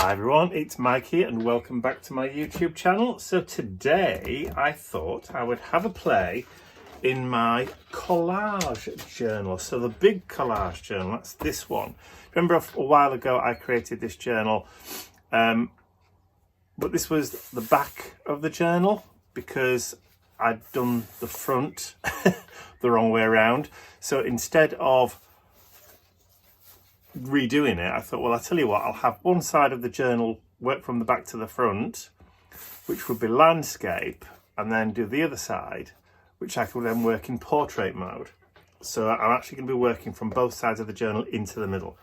Hi everyone, it's Mike here and welcome back to my YouTube channel. So today I thought I would have a play in my collage journal. So the big collage journal, that's this one. Remember a while ago I created this journal, but this was the back of the journal because I'd done the front the wrong way around. So instead of redoing it, I thought, well, I'll tell you what, I'll have one side of the journal work from the back to the front, which would be landscape, and then do the other side, which I could then work in portrait mode. So I'm actually going to be working from both sides of the journal into the middle.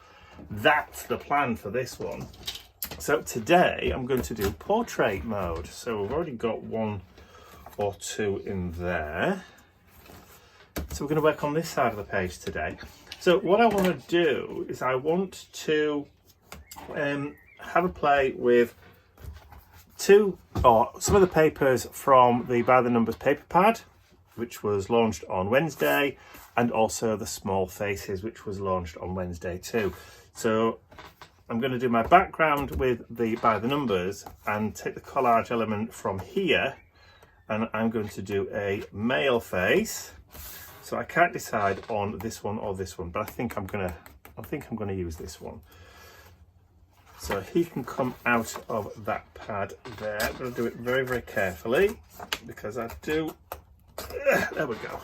That's the plan for this one. So today I'm going to do portrait mode. So we've already got one or two in there. So we're going to work on this side of the page today. So what I want to do is I want to have a play with some of the papers from the By the Numbers paper pad, which was launched on Wednesday, and also the Small Faces, which was launched on Wednesday too. So I'm going to do my background with the By the Numbers and take the collage element from here, and I'm going to do a male face. So I can't decide on this one or this one, but I think I'm gonna use this one. So he can come out of that pad there. I'm gonna do it very, very carefully because I do. There we go.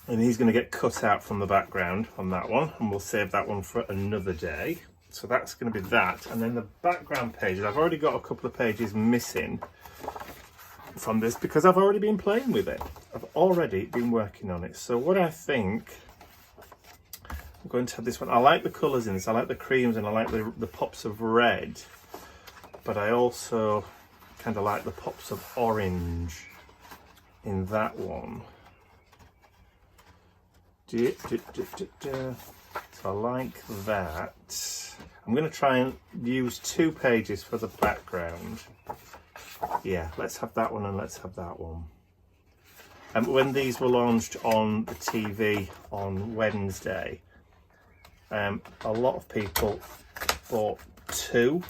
And he's gonna get cut out from the background on that one, and we'll save that one for another day. So that's gonna be that. And then the background pages, I've already got a couple of pages missing from this because I've already been playing with it. I've already been working on it. So what I think, I'm going to have this one. I like the colours in this. I like the creams and I like the pops of red, but I also kind of like the pops of orange in that one. So I like that. I'm going to try and use 2 pages for the background. Yeah, let's have that one and let's have that one. And when these were launched on the TV on Wednesday, a lot of people bought 2,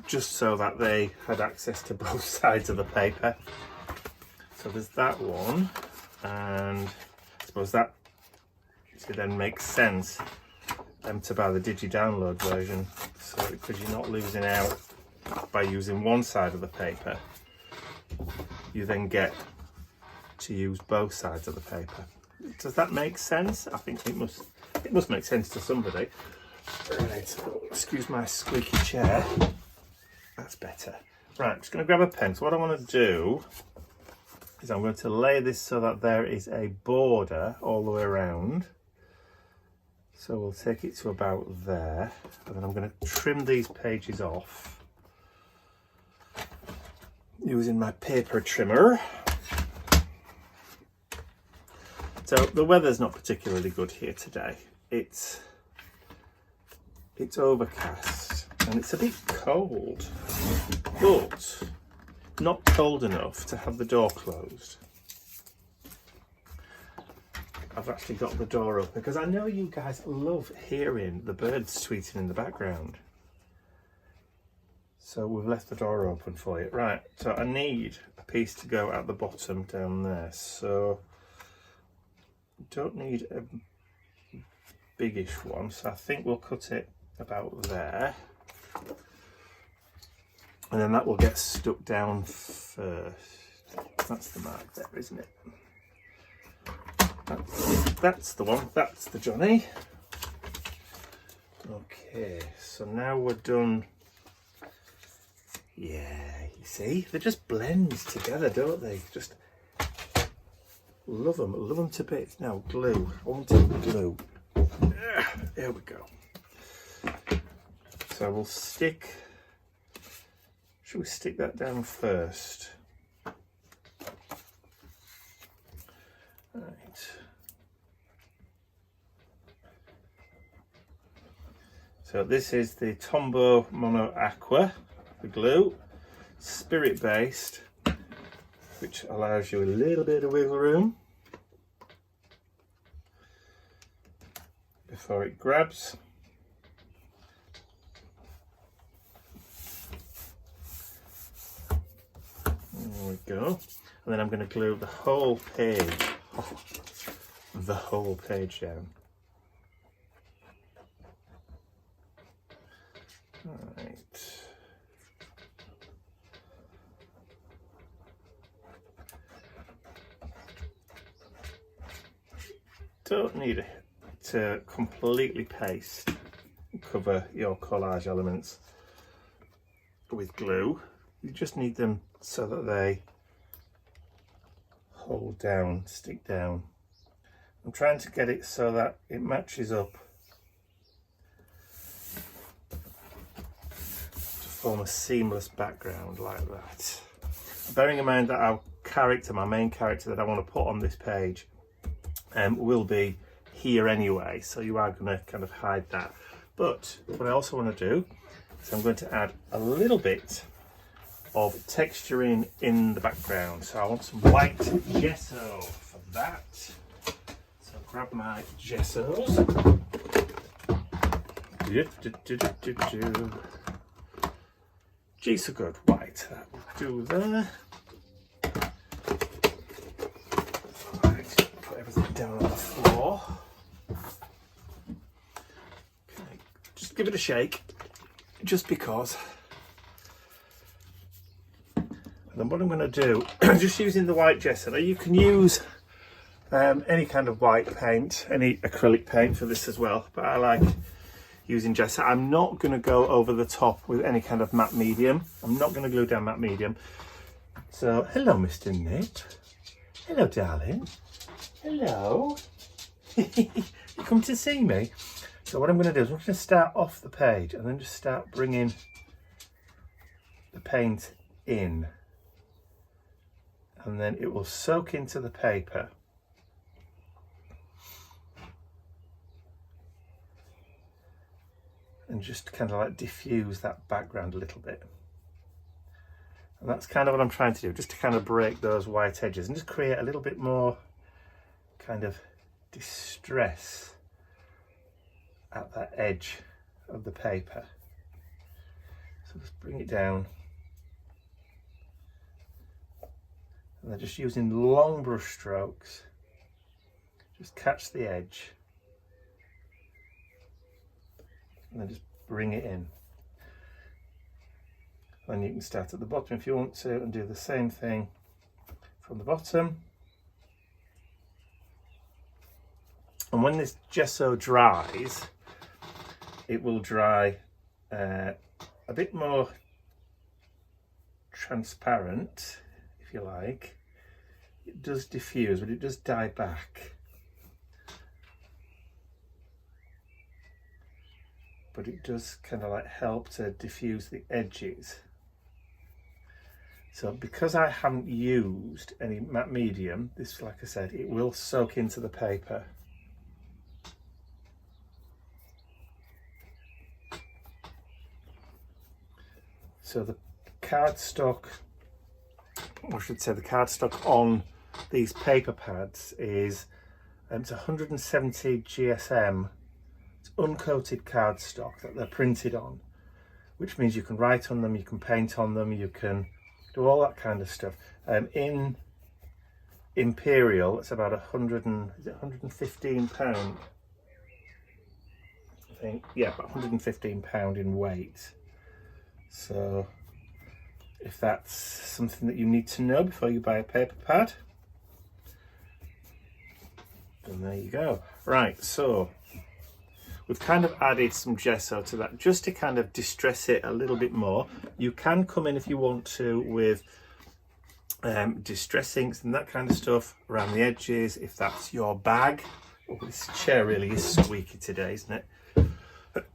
just so that they had access to both sides of the paper. So there's that one, and I suppose that then makes sense to buy the digi-download version, so because you're not losing out by using one side of the paper, you then get to use both sides of the paper. Does that make sense? I think it must make sense to somebody. Right, excuse my squeaky chair. That's better. Right, I'm just going to grab a pen. So what I want to do is I'm going to lay this so that there is a border all the way around. So we'll take it to about there, and then I'm going to trim these pages off using my paper trimmer. So the weather's not particularly good here today. It's overcast and it's a bit cold, but not cold enough to have the door closed. I've actually got the door open because I know you guys love hearing the birds tweeting in the background. So we've left the door open for you. Right, so I need a piece to go at the bottom down there. So don't need a biggish one. So I think we'll cut it about there. And then that will get stuck down first. That's the mark there, isn't it? That's the one, that's the Johnny. Okay, so now we're done. Yeah, you see, they just blend together, don't they? Just love them to bits. Now glue, I want to glue. There we go. So we'll stick, should we stick that down first? Right. So this is the Tombow Mono Aqua, the glue, spirit based, which allows you a little bit of wiggle room before it grabs. There we go. And then I'm going to glue the whole page, the whole page down. Right. Don't need to completely paste and cover your collage elements with glue. You just need them so that they hold down, stick down. I'm trying to get it so that it matches up to form a seamless background like that. Bearing in mind that our character, my main character that I want to put on this page, will be here anyway, so you are going to kind of hide that. But what I also want to do is I'm going to add a little bit of texturing in the background. So I want some white gesso for that. So grab my gessos. Gee, so good. White, that will do there. Right, put everything down on the floor. Okay, just give it a shake, just because. And then what I'm going to do, just using the white gesso. Now you can use any kind of white paint, any acrylic paint for this as well, but I like using gesso. I'm not going to go over the top with any kind of matte medium. I'm not going to glue down matte medium. So, hello, Mr. Nip. Hello, darling. Hello. You come to see me? So what I'm going to do is I'm going to start off the page and then just start bringing the paint in. And then it will soak into the paper. And just kind of like diffuse that background a little bit. And that's kind of what I'm trying to do, just to kind of break those white edges and just create a little bit more kind of distress at that edge of the paper. So just bring it down. And then just using long brush strokes, just catch the edge. And then just bring it in. Then you can start at the bottom if you want to and do the same thing from the bottom. And when this gesso dries, it will dry a bit more transparent, if you like. It does diffuse, but it does die back. But it does kind of like help to diffuse the edges. So because I haven't used any matte medium, this, like I said, it will soak into the paper. So the cardstock, or I should say the cardstock on these paper pads is it's 170 GSM. It's uncoated cardstock that they're printed on, which means you can write on them, you can paint on them, you can do all that kind of stuff. In Imperial, it's about 115 pound. I think, yeah, about 115 pound in weight. So if that's something that you need to know before you buy a paper pad, then there you go. Right, so we've kind of added some gesso to that just to kind of distress it a little bit more. You can come in if you want to with distress inks and that kind of stuff around the edges if that's your bag. Oh, this chair really is squeaky today, isn't it?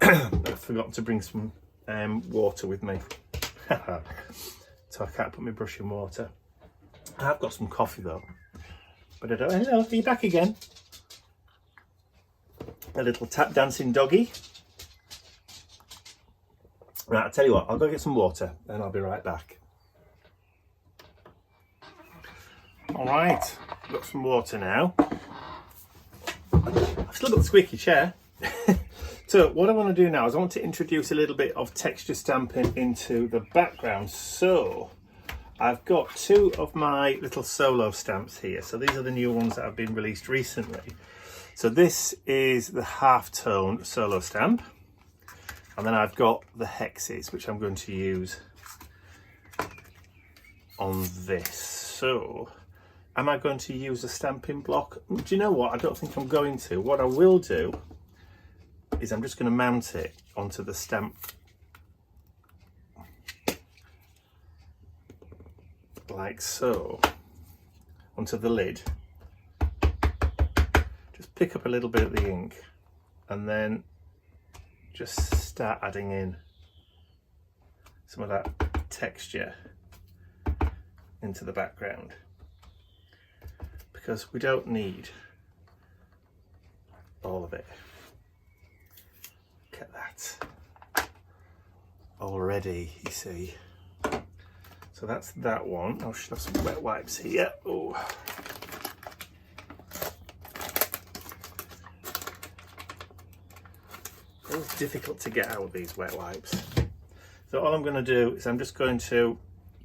I've forgotten to bring some water with me. So I can't put my brush in water. I've got some coffee though. But I don't. Hello, are you back again? A little tap dancing doggy. Right, I'll tell you what, I'll go get some water and I'll be right back. All right, got some water now. I've still got the squeaky chair. So what I want to do now is I want to introduce a little bit of texture stamping into the background. So I've got two of my little solo stamps here. So these are the new ones that have been released recently. So this is the half-tone solo stamp. And then I've got the hexes, which I'm going to use on this. So am I going to use a stamping block? Do you know what? I don't think I'm going to. What I will do is I'm just going to mount it onto the stamp like so, onto the lid. Just pick up a little bit of the ink and then just start adding in some of that texture into the background, because we don't need all of it. Look at that already, you see. So that's that one. I should have some wet wipes here. Oh. It's difficult to get out with these wet wipes. So all I'm going to do is I'm just going to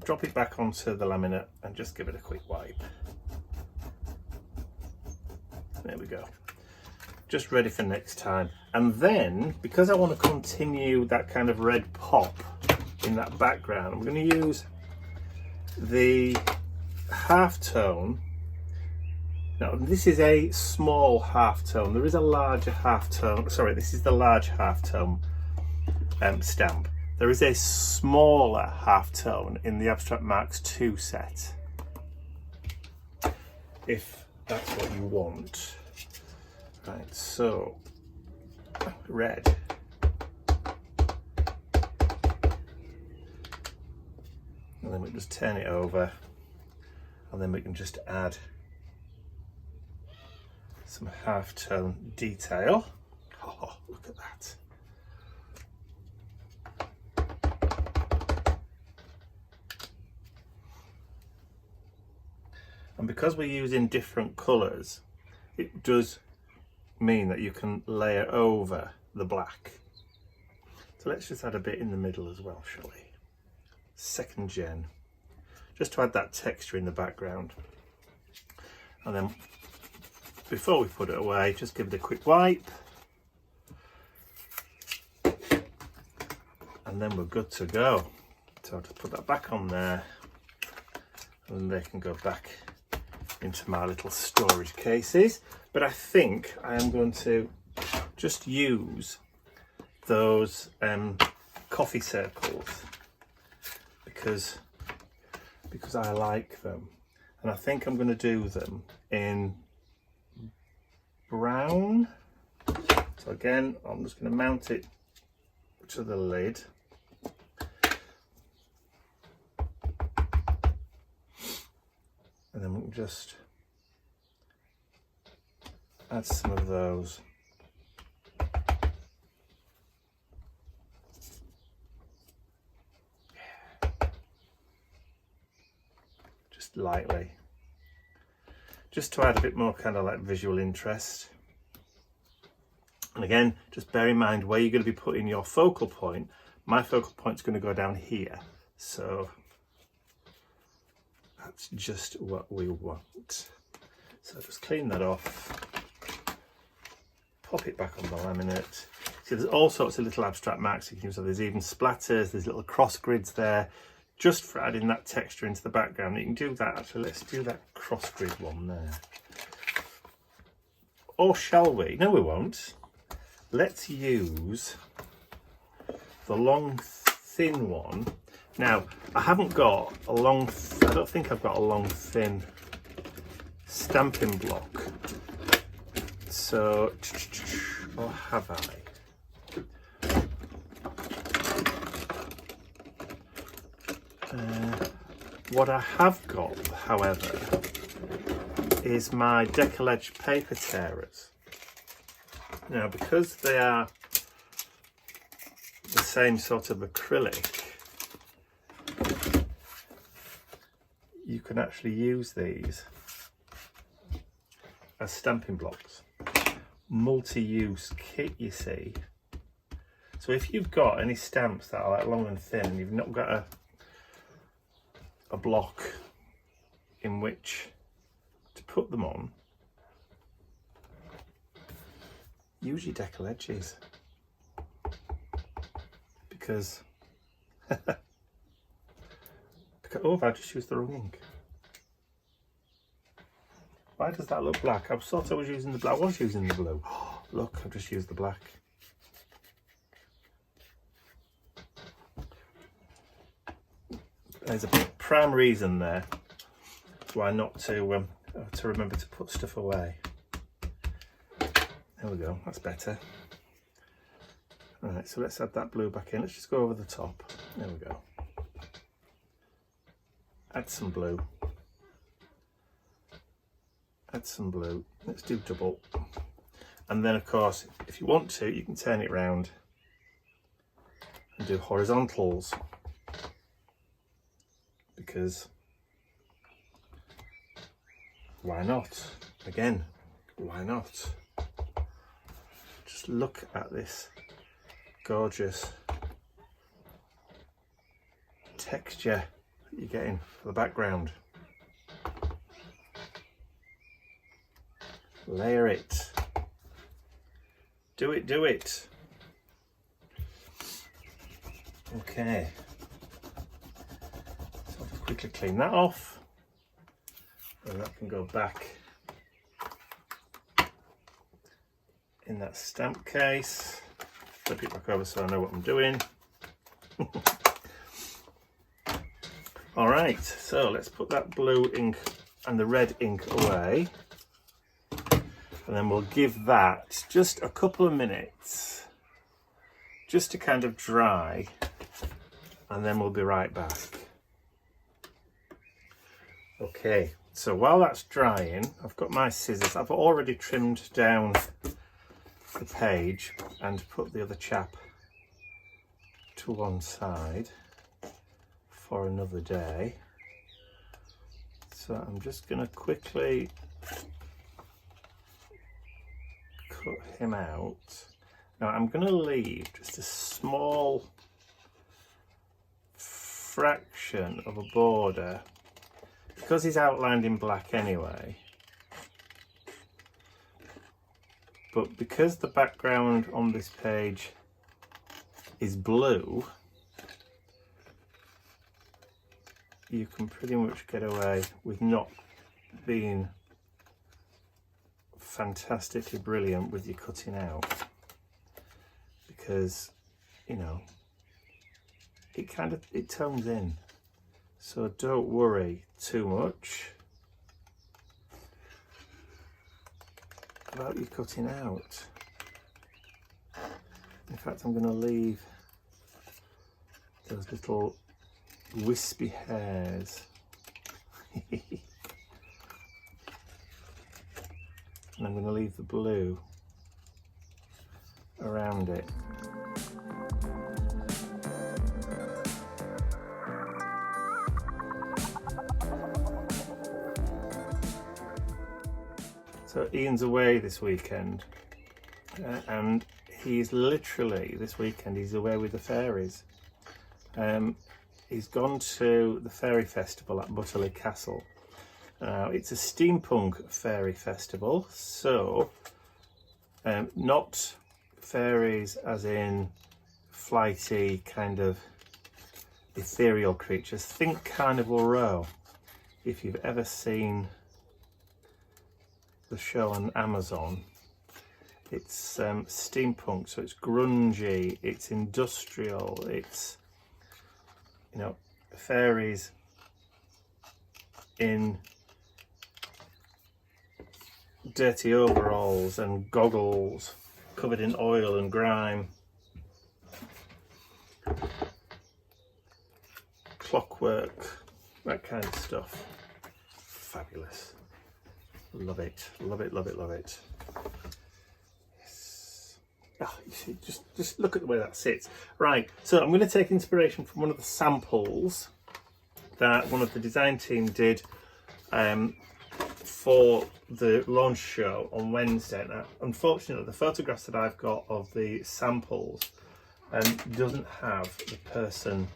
drop it back onto the laminate and just give it a quick wipe. There we go. Just ready for next time. And then, because I want to continue that kind of red pop in that background, I'm going to use the half-tone. Now, this is a small half-tone. There is a larger half-tone. Sorry, this is the large half-tone stamp. There is a smaller half-tone in the Abstract Marks 2 set, if that's what you want. Right, so red. And then we just turn it over, and then we can just add some half-tone detail. Oh, look at that. And because we're using different colours, it does mean that you can layer over the black. So let's just add a bit in the middle as well, shall we? Second gen, just to add that texture in the background. And then before we put it away, just give it a quick wipe. And then we're good to go. So I'll just put that back on there, and they can go back into my little storage cases. But I think I am going to just use those coffee circles because I like them, and I think I'm going to do them in brown. So again, I'm just going to mount it to the lid. And then we'll just add some of those. Just lightly. Just to add a bit more kind of like visual interest. And again, just bear in mind where you're going to be putting your focal point. My focal point's going to go down here. So that's just what we want. So just clean that off, pop it back on the laminate. See, there's all sorts of little abstract marks you can use. So there's even splatters, there's little cross grids there, just for adding that texture into the background. You can do that, actually. Let's do that cross grid one there. Or shall we? No, we won't. Let's use the long, thin one. Now, I haven't got a long, I don't think I've got a long, thin stamping block. So, or have I? What I have got, however, is my Collage paper tearers. Now, because they are the same sort of acrylic, you can actually use these as stamping blocks. multi-use kit, you see. So if you've got any stamps that are like long and thin and you've not got a block in which to put them on, use your Decal edges, because oh, I've just used the wrong ink. Why does that look black? I thought I was using the black. I was using the blue. Oh, look, I've just used the black. There's a prime reason there why not to remember to put stuff away. There we go, that's better. Alright, so let's add that blue back in. Let's just go over the top. There we go. Add some blue. Add some blue. Let's do double. And then of course, if you want to, you can turn it round and do horizontals. Because why not? Again, why not? Just look at this gorgeous texture that you're getting for the background. Layer it. Do it, do it. Okay. So I'll just quickly clean that off. And that can go back in that stamp case. Flip it back over so I know what I'm doing. All right, so let's put that blue ink and the red ink away. And then we'll give that just a couple of minutes just to kind of dry, and then we'll be right back. Okay, so while that's drying, I've got my scissors. I've already trimmed down the page and put the other chap to one side for another day. So I'm just going to quickly cut him out. Now I'm going to leave just a small fraction of a border because he's outlined in black anyway, but because the background on this page is blue, you can pretty much get away with not being fantastically brilliant with your cutting out, because you know it tones in, so don't worry too much about your cutting out. In fact, I'm going to leave those little wispy hairs and I'm going to leave the blue around it. So Ian's away this weekend, and he's literally, this weekend, he's away with the fairies. He's gone to the fairy festival at Butterley Castle. It's a steampunk fairy festival, so not fairies as in flighty kind of ethereal creatures. Think Carnival Row, if you've ever seen the show on Amazon. It's steampunk, so it's grungy, it's industrial, it's, you know, fairies in dirty overalls and goggles covered in oil and grime, clockwork, that kind of stuff. Fabulous. Love it, love it, love it, love it. Yes. Oh, you see, just look at the way that sits. Right, so I'm going to take inspiration from one of the samples that one of the design team did for the launch show on Wednesday. Now, unfortunately, the photographs that I've got of the samples doesn't have the person,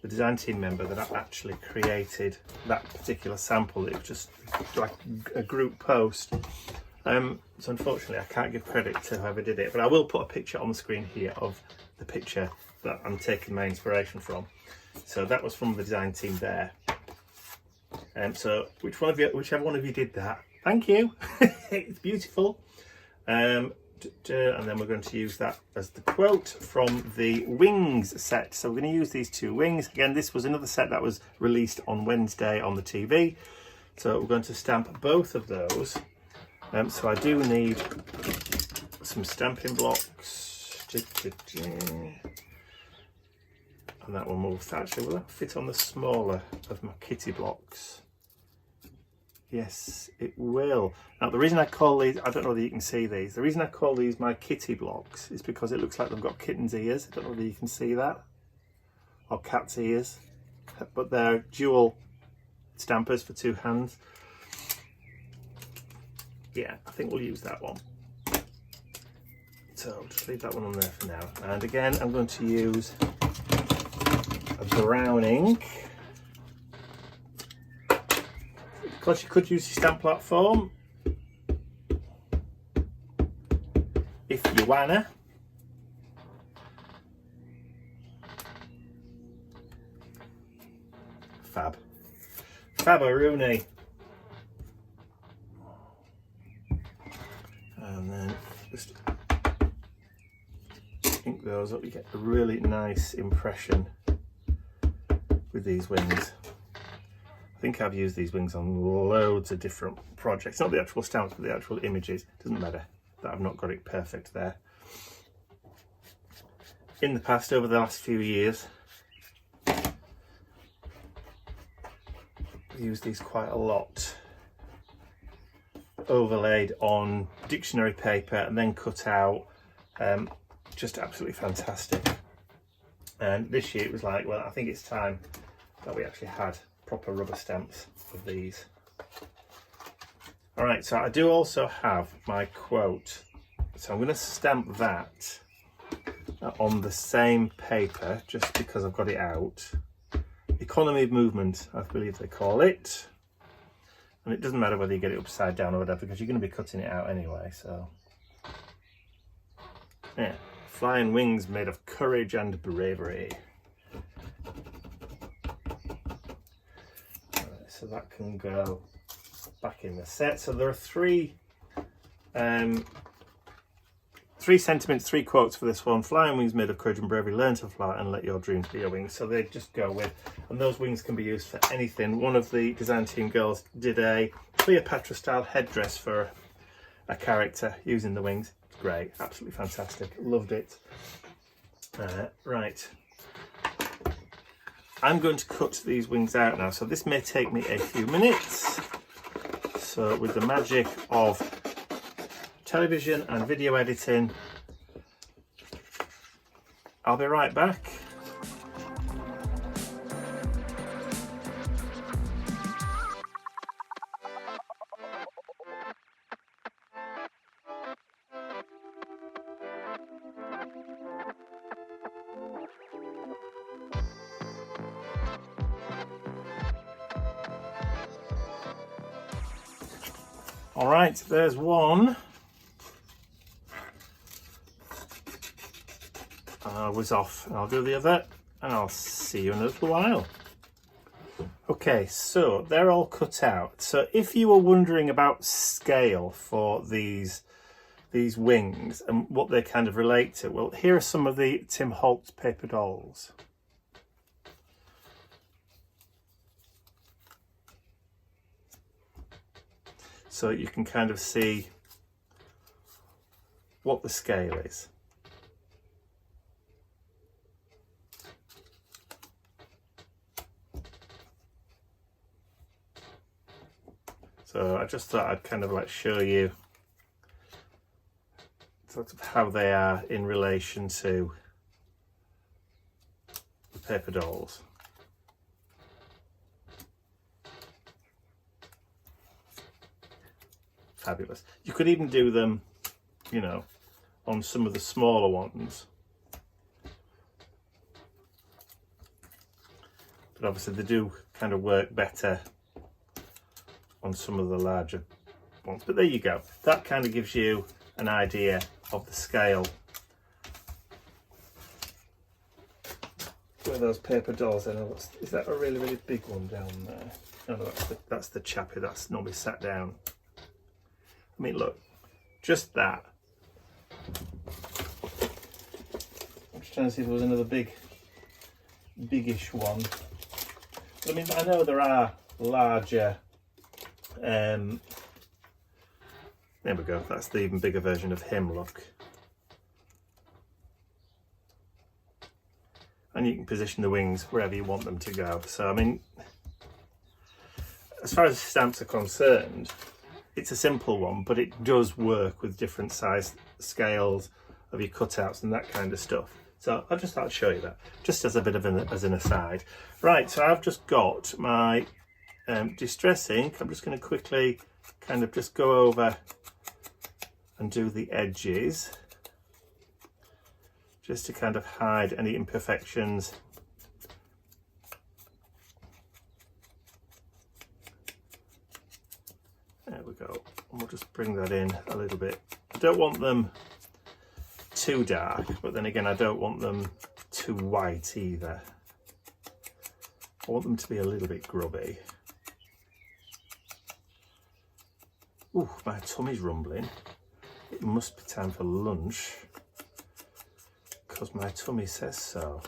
the design team member that actually created that particular sample. It was just like a group post. So unfortunately, I can't give credit to whoever did it, but I will put a picture on the screen here of the picture that I'm taking my inspiration from. So that was from the design team there. So whichever one of you did that, thank you. It's beautiful. And then we're going to use that as the quote from the wings set. So we're going to use these two wings. Again, this was another set that was released on Wednesday on the TV. So we're going to stamp both of those. So I do need some stamping blocks. And that one will actually, will that fit on the smaller of my kitty blocks? Yes, it will. Now the reason I call these, I don't know whether you can see these, the reason I call these my kitty blocks is because it looks like they've got kitten's ears. I don't know whether you can see that, or cat's ears, but they're dual stampers for two hands. Yeah, I think we'll use that one. So I'll just leave that one on there for now. And again, I'm going to use a brown ink. Of course, you could use your stamp platform if you wanna. Fab. Fab-a-rooney. And then just ink those up. You get a really nice impression with these wings. I think I've used these wings on loads of different projects, not the actual stamps, but the actual images. Doesn't matter that I've not got it perfect there. In the past, over the last few years, I've used these quite a lot. Overlaid on dictionary paper and then cut out. Just absolutely fantastic. And this year it was like, well, I think it's time that we actually had proper rubber stamps of these. All right, so I do also have my quote. So I'm going to stamp that on the same paper just because I've got it out. Economy of movement, I believe they call it. And it doesn't matter whether you get it upside down or whatever, because you're going to be cutting it out anyway, so. Yeah, flying wings made of courage and bravery. So that can go back in the set. So there are three sentiments, three quotes for this one. Flying wings made of courage and bravery, learn to fly and let your dreams be your wings. So they just go with, and those wings can be used for anything. One of the design team girls did a Cleopatra style headdress for a character using the wings. It's great, absolutely fantastic, loved it. Right. I'm going to cut these wings out now, so this may take me a few minutes. So with the magic of television and video editing, I'll be right back. All right, there's one. I was off, and I'll do the other, and I'll see you in a little while. Okay, so they're all cut out. So if you were wondering about scale for these wings and what they kind of relate to, well, here are some of the Tim Holtz paper dolls. So you can kind of see what the scale is. So I just thought I'd kind of like show you sort of how they are in relation to the paper dolls. fabulous. You could even do them, you know, on some of the smaller ones. But obviously they do kind of work better on some of the larger ones. But there you go. That kind of gives you an idea of the scale. Where those paper dolls are. Is that a really, really big one down there? Oh, no, that's the chappie that's normally sat down. I mean, look, just that. I'm just trying to see if there was another biggish one. But I mean, I know there are larger. There we go. That's the even bigger version of him. Look. And you can position the wings wherever you want them to go. So, I mean, as far as stamps are concerned, it's a simple one, but it does work with different size scales of your cutouts and that kind of stuff. So I just thought I'd show you that, just as a bit of an aside. Right, so I've just got my distress ink. I'm just going to quickly kind of just go over and do the edges, just to kind of hide any imperfections. There we go. And we'll just bring that in a little bit. I don't want them too dark, but then again, I don't want them too white either. I want them to be a little bit grubby. Ooh, my tummy's rumbling. It must be time for lunch, because my tummy says so,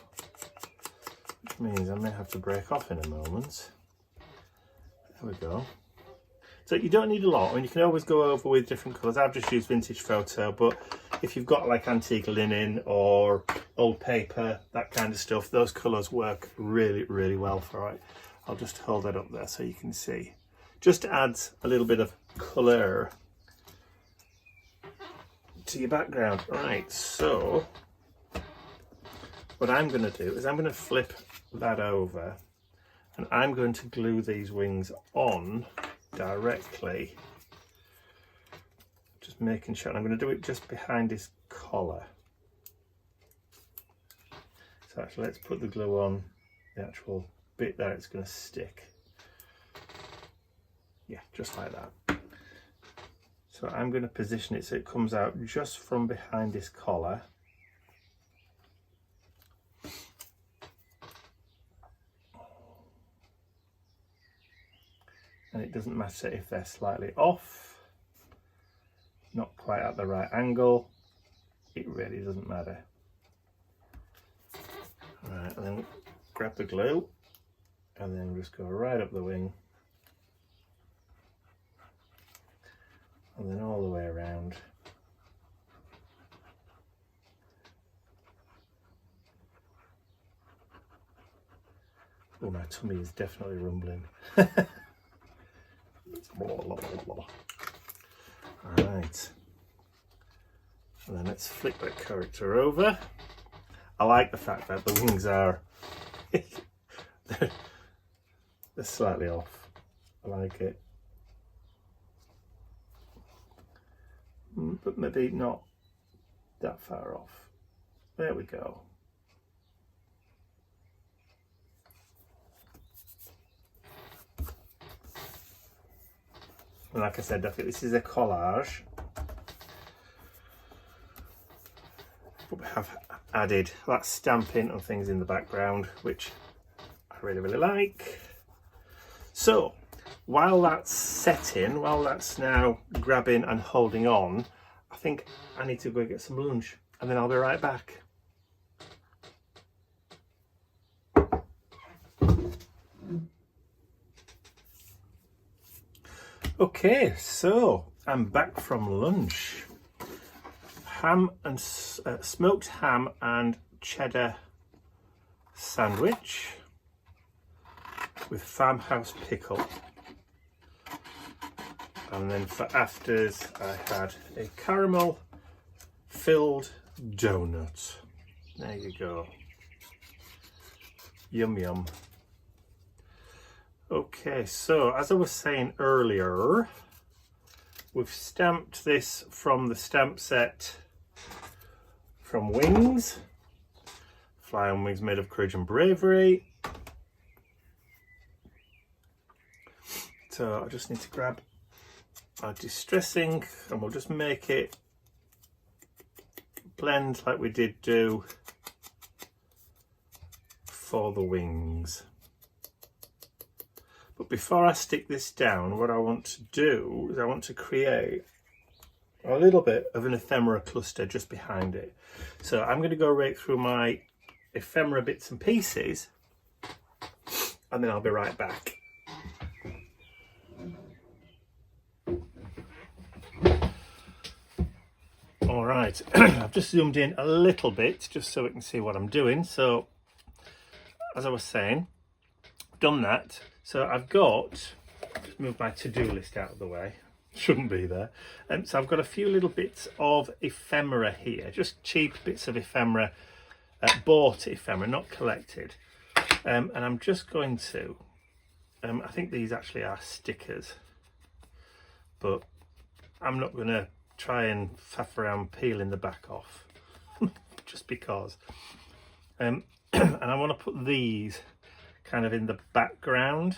which means I may have to break off in a moment. There we go. So you don't need a lot. I mean, you can always go over with different colours. I've just used vintage photo, but if you've got like antique linen or old paper, that kind of stuff, those colours work really, really well for it. I'll just hold that up there so you can see. Just adds a little bit of colour to your background. Right, so what I'm going to do is I'm going to flip that over and I'm going to glue these wings on directly, just making sure. I'm going to do it just behind his collar. So actually, let's put the glue on the actual bit there it's going to stick. Yeah, just like that. So I'm going to position it so it comes out just from behind his collar. And it doesn't matter if they're slightly off, not quite at the right angle, it really doesn't matter. Right, and then grab the glue and then just go right up the wing and then all the way around. Oh, my tummy is definitely rumbling. Alright, and then let's flick that character over. I like the fact that the wings are they're slightly off. I like it, but maybe not that far off. There we go. And like I said, I think this is a collage, but we have added that stamping and things in the background, which I really, really like. So while that's setting, while that's now grabbing and holding on, I think I need to go get some lunch and then I'll be right back. Okay, so I'm back from lunch. Ham and smoked ham and cheddar sandwich with farmhouse pickle. And then for afters, I had a caramel filled donut. There you go. Yum yum. Okay, so as I was saying earlier, We've stamped this from the stamp set from Wings. Fly on Wings made of courage and bravery. So I just need to grab our distressing and we'll just make it blend like we did do for the wings. But before I stick this down, what I want to do is I want to create a little bit of an ephemera cluster just behind it. So I'm going to go right through my ephemera bits and pieces and then I'll be right back. All right, I've just zoomed in a little bit just so we can see what I'm doing. So as I was saying, done that. So I've got, just move my to-do list out of the way, shouldn't be there. So I've got a few little bits of ephemera here, just cheap bits of ephemera, bought ephemera, not collected. And I'm just going to, I think these actually are stickers, but I'm not going to try and faff around peeling the back off, just because. And I want to put these kind of in the background,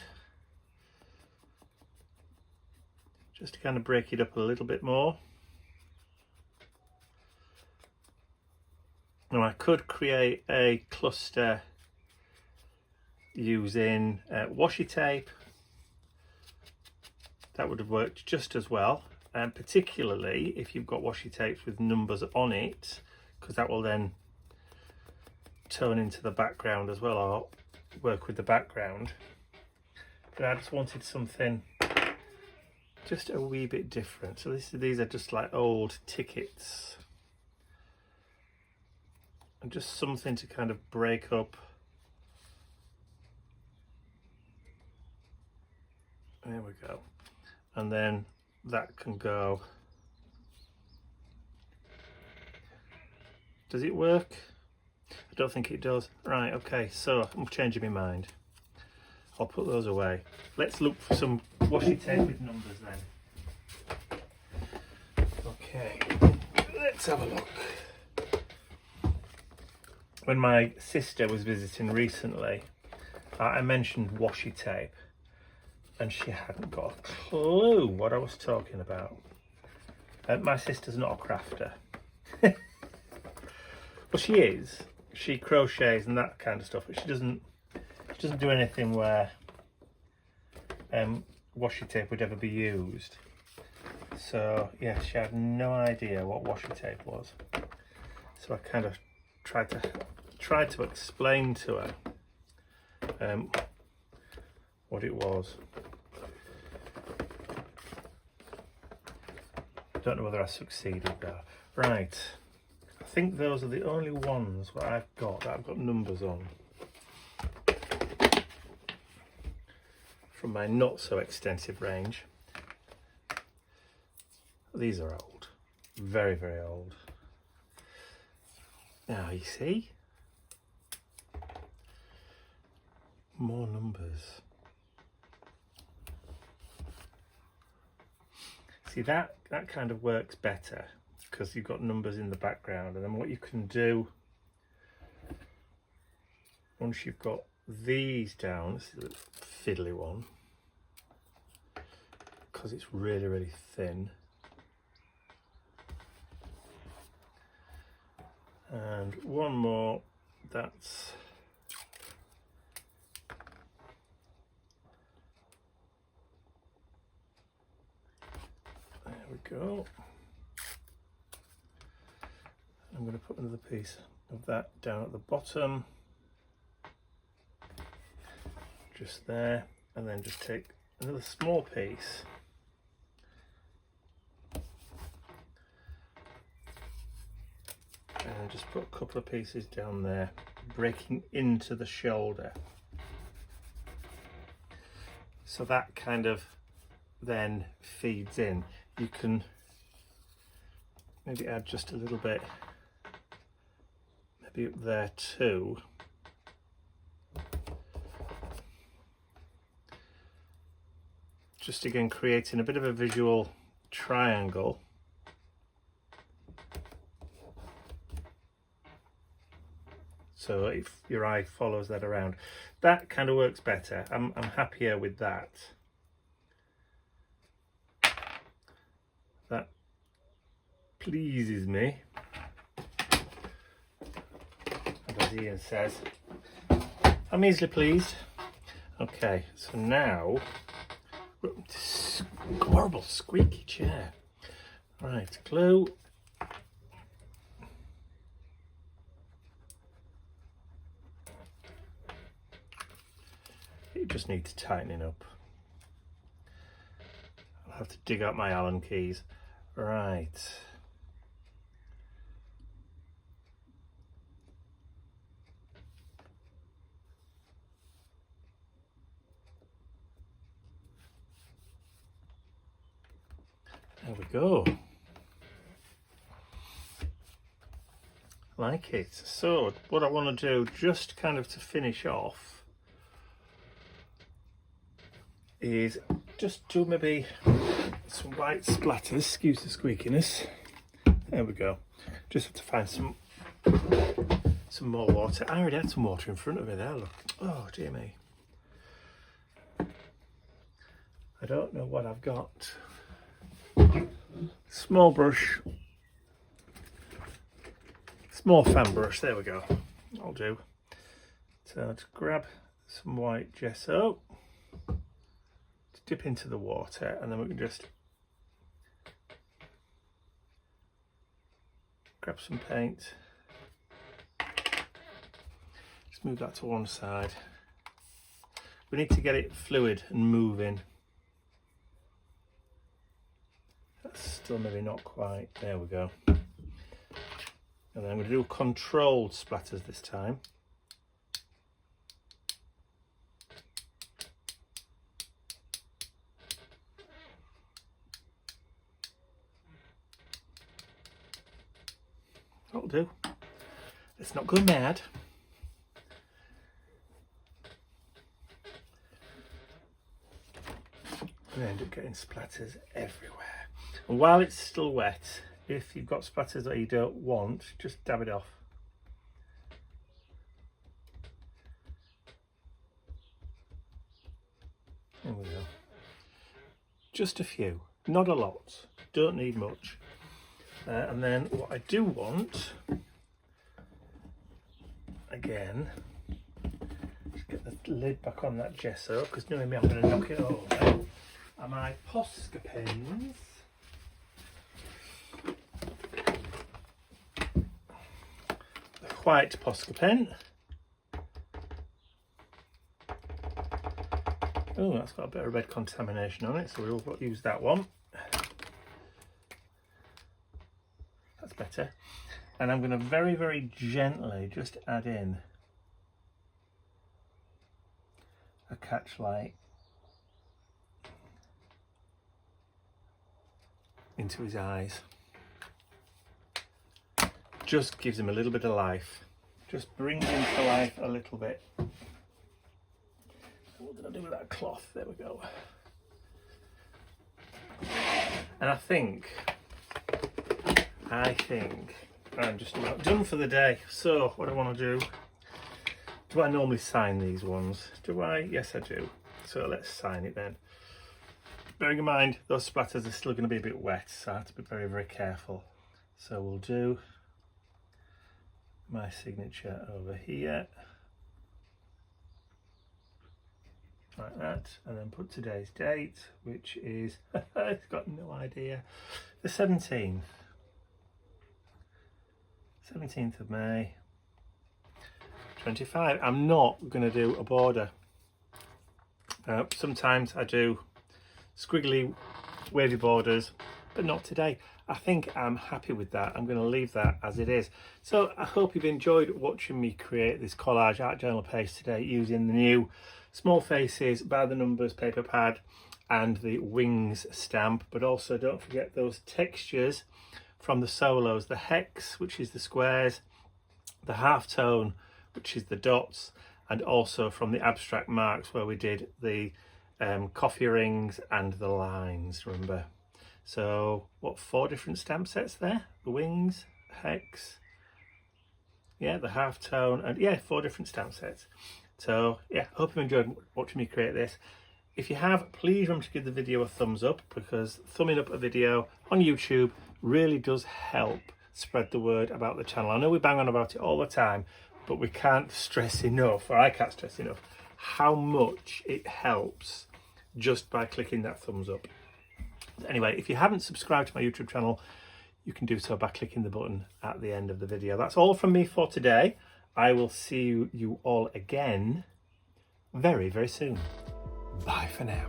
just to kind of break it up a little bit more. Now I could create a cluster using washi tape. That would have worked just as well, and particularly if you've got washi tapes with numbers on it, because that will then tone into the background as well, or work with the background. But I just wanted something just a wee bit different. So these are just like old tickets, and just something to kind of break up. There we go. And then that can go. Does it work? I don't think it does. Right, okay, so I'm changing my mind. I'll put those away. Let's look for some washi tape with numbers then. Okay, let's have a look. When my sister was visiting recently, I mentioned washi tape and she hadn't got a clue what I was talking about. My sister's not a crafter. Well, she is. She crochets and that kind of stuff, but she doesn't do anything where washi tape would ever be used. So yeah, she had no idea what washi tape was. So I kind of tried to explain to her what it was. I don't know whether I succeeded though. Right, I think those are the only ones that I've got numbers on. From my not so extensive range. These are old, very, very old. Now you see, more numbers. See, that kind of works better because you've got numbers in the background, and then what you can do once you've got these down, this is a fiddly one because it's really, really thin. And one more, that's there we go. I'm going to put another piece of that down at the bottom, just there, and then just take another small piece and just put a couple of pieces down there, breaking into the shoulder. So that kind of then feeds in. You can maybe add just a little bit, maybe up there too. Just again creating a bit of a visual triangle. So if your eye follows that around, that kind of works better. I'm happier with that. That pleases me. And as Ian says, I'm easily pleased. Okay, so now, horrible squeaky chair. Right, glue. It just needs tightening up. I'll have to dig out my Allen keys. Right. There we go. Like it. So what I want to do, just kind of to finish off, is just do maybe some white splatters. Excuse the squeakiness. There we go. Just have to find some more water. I already had some water in front of me there, look. Oh dear me. I don't know what I've got. Small brush, small fan brush, there we go, I'll do. So let's grab some white gesso, dip into the water, and then we can just grab some paint, just move that to one side. We need to get it fluid and moving. That's still maybe not quite. There we go. And then I'm going to do controlled splatters this time. That'll do. Let's not go mad. And end up getting splatters everywhere. And while it's still wet, if you've got splatters that you don't want, just dab it off. There we go. Just a few, not a lot, don't need much. And then what I do want, again, just get the lid back on that gesso, because knowing me I'm going to knock it over, are my Posca pens. The white Posca pen. Oh, that's got a bit of red contamination on it, so we'll use that one. That's better. And I'm going to very, very gently just add in a catch light into his eyes. Just gives him a little bit of life. Just brings him to life a little bit. What did I do with that cloth? There we go. And I think I'm just about done for the day. So what I want to do I normally sign these ones? Do I? Yes, I do. So let's sign it then. Bearing in mind, those splatters are still going to be a bit wet, so I have to be very, very careful. So we'll do my signature over here. Like that, and then put today's date, which is, it's got no idea, the 17th of May 25. I'm not going to do a border. Sometimes I do squiggly wavy borders, but not today. I think I'm happy with that. I'm going to leave that as it is. So I hope you've enjoyed watching me create this collage art journal page today using the new small faces by the numbers paper pad and the wings stamp, but also don't forget those textures from the solos, the hex, which is the squares, the halftone, which is the dots, and also from the abstract marks where we did the coffee rings and the lines, remember. So what, 4 different stamp sets there? The wings, hex, yeah, the half tone, and yeah, 4 different stamp sets. So yeah, hope you enjoyed watching me create this. If you have, please remember to give the video a thumbs up, because thumbing up a video on YouTube really does help spread the word about the channel. I know we bang on about it all the time, but we can't stress enough, or I can't stress enough, how much it helps just by clicking that thumbs up. Anyway, if you haven't subscribed to my YouTube channel, you can do so by clicking the button at the end of the video. That's all from me for today. I will see you all again very, very soon. Bye for now.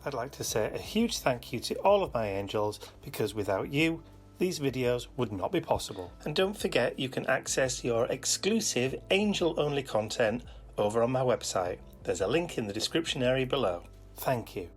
I'd like to say a huge thank you to all of my angels, because without you, these videos would not be possible. And don't forget, you can access your exclusive angel-only content over on my website. There's a link in the description area below. Thank you.